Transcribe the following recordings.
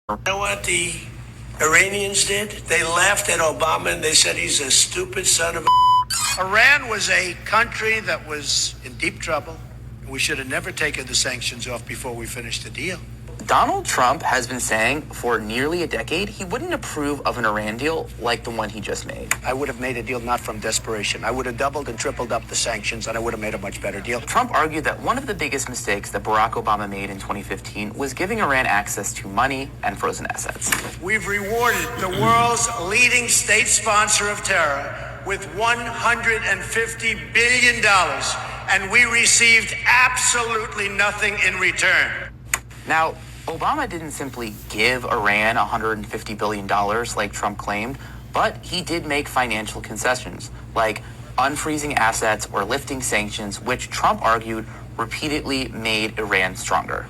You know what the Iranians did? They laughed at Obama and they said he's a stupid son of a... Iran was a country that was in deep trouble. We should have never taken the sanctions off before we finished the deal. Donald Trump has been saying for nearly a decade he wouldn't approve of an Iran deal like the one he just made. I would have made a deal not from desperation. I would have doubled and tripled up the sanctions, and I would have made a much better deal. Trump argued that one of the biggest mistakes that Barack Obama made in 2015 was giving Iran access to money and frozen assets. We've rewarded the world's leading state sponsor of terror with $150 billion, and we received absolutely nothing in return. Now, Obama didn't simply give Iran $150 billion like Trump claimed, but he did make financial concessions, like unfreezing assets or lifting sanctions, which Trump argued repeatedly made Iran stronger.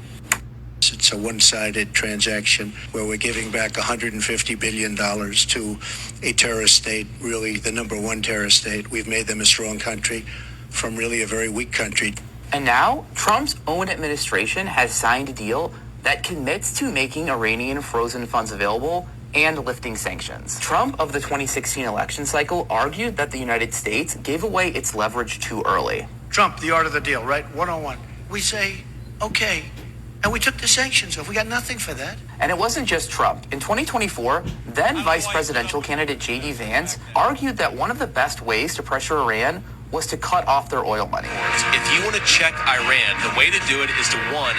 It's a one-sided transaction where we're giving back $150 billion to a terrorist state, really the number one terrorist state. We've made them a strong country from really a very weak country. And now, Trump's own administration has signed a deal that commits to making Iranian frozen funds available and lifting sanctions. Trump of the 2016 election cycle argued that the United States gave away its leverage too early. Trump, the art of the deal, right? One-on-one. We say, okay, and we took the sanctions off. We got nothing for that. And it wasn't just Trump. In 2024, then vice presidential candidate J.D. Vance argued that one of the best ways to pressure Iran was to cut off their oil money. If you want to check Iran, the way to do it is to, one,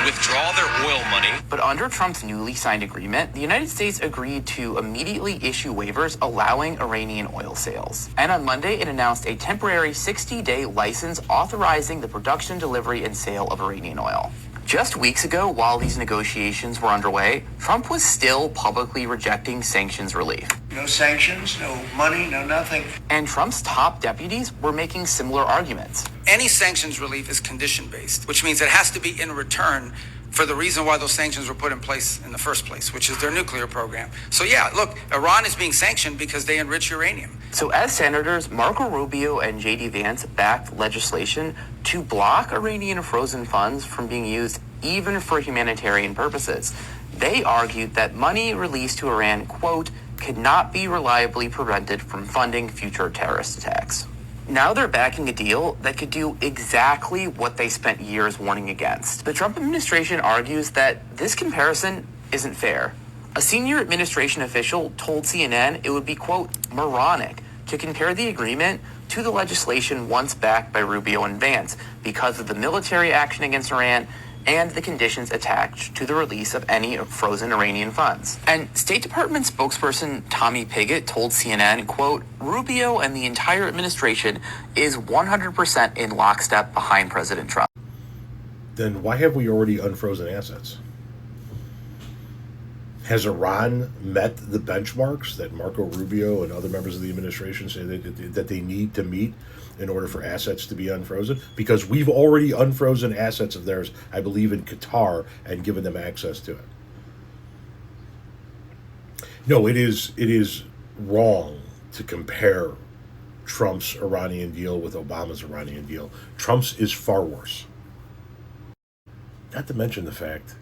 withdraw their oil money. But under Trump's newly signed agreement, the United States agreed to immediately issue waivers allowing Iranian oil sales. And on Monday, it announced a temporary 60-day license authorizing the production, delivery, and sale of Iranian oil. Just weeks ago, while these negotiations were underway, Trump was still publicly rejecting sanctions relief. No sanctions, no money, no nothing. And Trump's top deputies were making similar arguments. Any sanctions relief is condition-based, which means it has to be in return for the reason why those sanctions were put in place in the first place, which is their nuclear program. So yeah, look, Iran is being sanctioned because they enrich uranium. So as senators Marco Rubio and J.D. Vance backed legislation to block Iranian frozen funds from being used even for humanitarian purposes, they argued that money released to Iran, quote, could not be reliably prevented from funding future terrorist attacks. Now they're backing a deal that could do exactly what they spent years warning against. The Trump administration argues that this comparison isn't fair. A senior administration official told CNN it would be, quote, moronic to compare the agreement to the legislation once backed by Rubio and Vance because of the military action against Iran and the conditions attached to the release of any frozen Iranian funds. And State Department spokesperson Tommy Pigott told CNN, quote, Rubio and the entire administration is 100% in lockstep behind President Trump. Then why have we already unfrozen assets? Has Iran met the benchmarks that Marco Rubio and other members of the administration say that they need to meet in order for assets to be unfrozen? Because we've already unfrozen assets of theirs, I believe, in Qatar and given them access to it. No, it is wrong to compare Trump's Iranian deal with Obama's Iranian deal. Trump's is far worse. Not to mention the fact,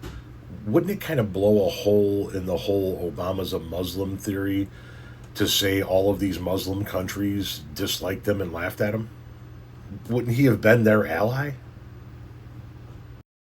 wouldn't it kind of blow a hole in the whole Obama's a Muslim theory to say all of these Muslim countries disliked them and laughed at him? Wouldn't he have been their ally?